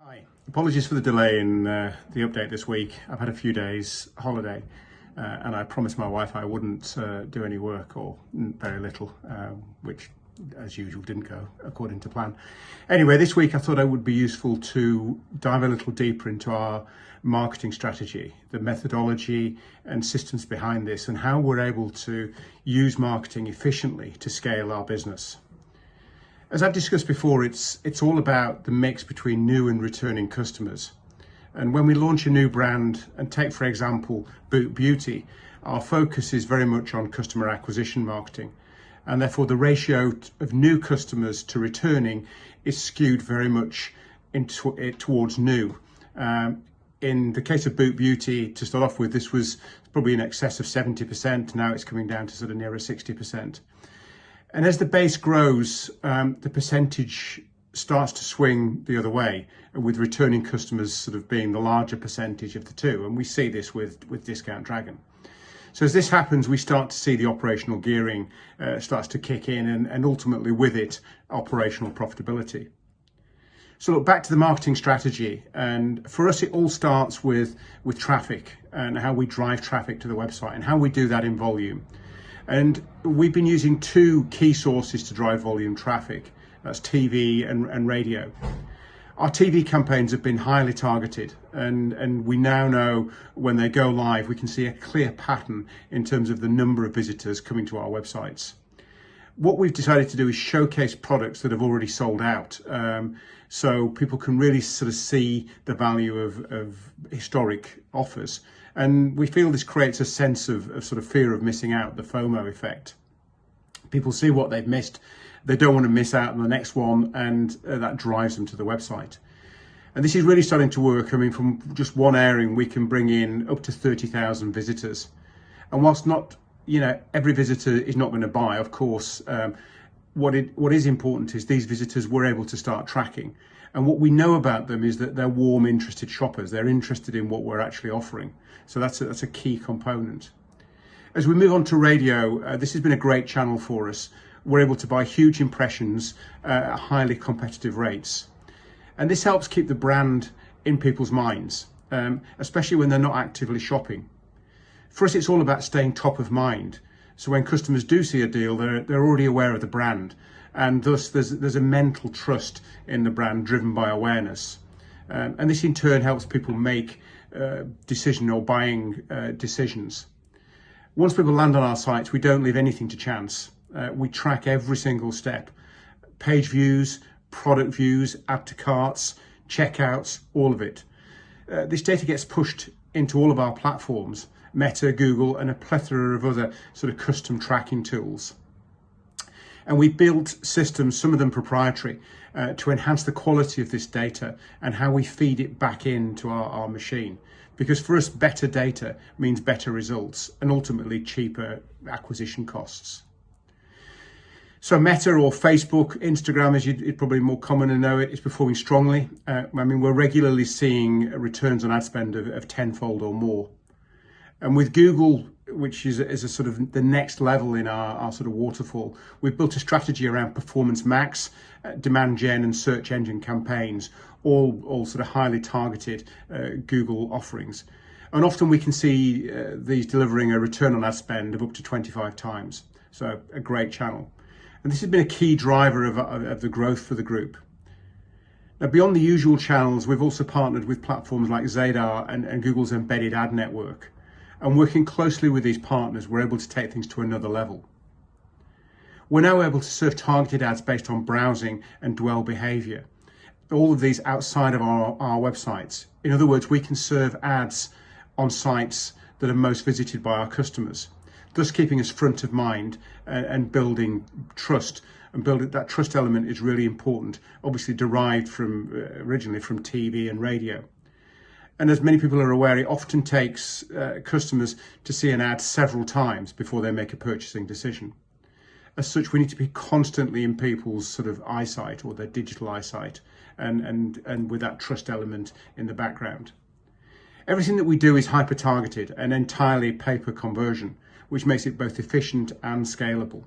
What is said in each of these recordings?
Hi. Apologies for the delay in the update this week. I've had a few days holiday and I promised my wife I wouldn't do any work, or very little, which as usual didn't go according to plan. Anyway, this week I thought it would be useful to dive a little deeper into our marketing strategy, the methodology and systems behind this, and how we're able to use marketing efficiently to scale our business. As I've discussed before, it's all about the mix between new and returning customers. And when we launch a new brand, and take for example Boot Beauty, our focus is very much on customer acquisition marketing, and therefore the ratio of new customers to returning is skewed very much towards new. In the case of Boot Beauty, to start off with, this was probably in excess of 70%. Now it's coming down to sort of nearer 60%. And as the base grows, the percentage starts to swing the other way, with returning customers sort of being the larger percentage of the two. And we see this with Discount Dragon. So as this happens, we start to see the operational gearing starts to kick in, and ultimately with it, operational profitability. So look, back to the marketing strategy. And for us, it all starts with traffic and how we drive traffic to the website and how we do that in volume. And we've been using two key sources to drive volume traffic. That's TV and radio. Our TV campaigns have been highly targeted, and we now know when they go live, we can see a clear pattern in terms of the number of visitors coming to our websites. What we've decided to do is showcase products that have already sold out, so people can really sort of see the value of historic offers. And we feel this creates a sense of sort of fear of missing out, the FOMO effect. People see what they've missed, they don't want to miss out on the next one, and that drives them to the website. And this is really starting to work. I mean, from just one airing, we can bring in up to 30,000 visitors. And whilst not, every visitor is not going to buy, of course, what is important is these visitors we're able to start tracking. And what we know about them is that they're warm, interested shoppers. They're interested in what we're actually offering. So that's a key component. As we move on to radio, this has been a great channel for us. We're able to buy huge impressions at highly competitive rates. And this helps keep the brand in people's minds, especially when they're not actively shopping. For us, it's all about staying top of mind. So when customers do see a deal, they're already aware of the brand. And thus there's a mental trust in the brand driven by awareness. And this in turn helps people make decision or buying decisions. Once people land on our sites, we don't leave anything to chance. We track every single step: page views, product views, add to carts, checkouts, all of it. This data gets pushed into all of our platforms, Meta, Google, and a plethora of other sort of custom tracking tools. And we built systems, some of them proprietary, to enhance the quality of this data and how we feed it back into our machine. Because for us, better data means better results and ultimately cheaper acquisition costs. So Meta, or Facebook, Instagram, as you'd probably more common to know it, is performing strongly. We're regularly seeing returns on ad spend of tenfold or more. And with Google, which is a sort of the next level in our sort of waterfall, we've built a strategy around performance max, demand gen, and search engine campaigns, all sort of highly targeted Google offerings. And often we can see these delivering a return on ad spend of up to 25 times. So a great channel. And this has been a key driver of the growth for the group. Now, beyond the usual channels, we've also partnered with platforms like Zadar and Google's embedded ad network. And working closely with these partners, we're able to take things to another level. We're now able to serve targeted ads based on browsing and dwell behavior. All of these outside of our websites. In other words, we can serve ads on sites that are most visited by our customers, thus keeping us front of mind and building trust. And building that trust element is really important, obviously derived originally from TV and radio. And as many people are aware, it often takes customers to see an ad several times before they make a purchasing decision. As such, we need to be constantly in people's sort of eyesight, or their digital eyesight, and with that trust element in the background. Everything that we do is hyper-targeted and entirely pay-per-conversion, which makes it both efficient and scalable.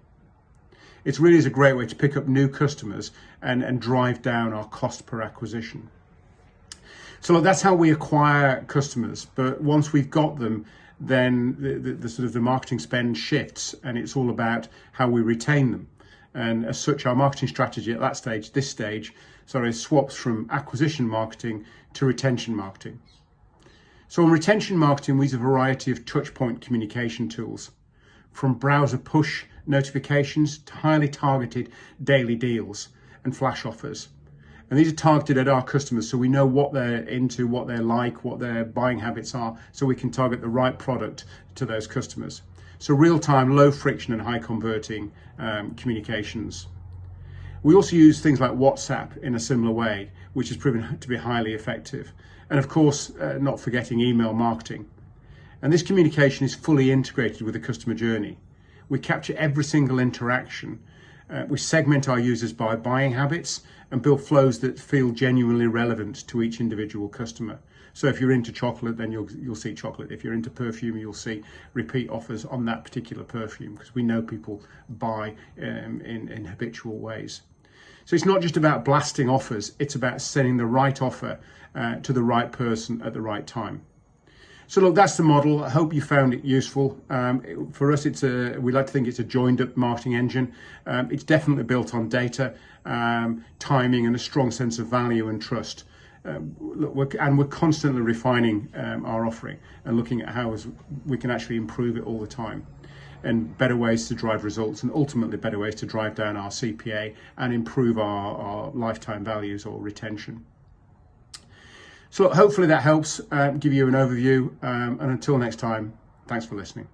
It really is a great way to pick up new customers and drive down our cost per acquisition. So look, that's how we acquire customers. But once we've got them, then the sort of the marketing spend shifts, and it's all about how we retain them. And as such, our marketing strategy at this stage, swaps from acquisition marketing to retention marketing. So in retention marketing, we use a variety of touchpoint communication tools, from browser push notifications to highly targeted daily deals and flash offers. And these are targeted at our customers, so we know what they're into, what they're like, what their buying habits are, so we can target the right product to those customers. So real-time, low friction and high converting communications. We also use things like WhatsApp in a similar way, which has proven to be highly effective. And of course, not forgetting email marketing. And this communication is fully integrated with the customer journey. We capture every single interaction. We segment our users by buying habits and build flows that feel genuinely relevant to each individual customer. So if you're into chocolate, then you'll see chocolate. If you're into perfume, you'll see repeat offers on that particular perfume, because we know people buy in habitual ways. So it's not just about blasting offers, it's about sending the right offer to the right person at the right time. So look, that's the model. I hope you found it useful. For us, we like to think it's a joined up marketing engine. It's definitely built on data, timing, and a strong sense of value and trust. We're constantly refining our offering and looking at how we can actually improve it all the time, and better ways to drive results, and ultimately better ways to drive down our CPA and improve our lifetime values or retention. So hopefully that helps give you an overview, and until next time, thanks for listening.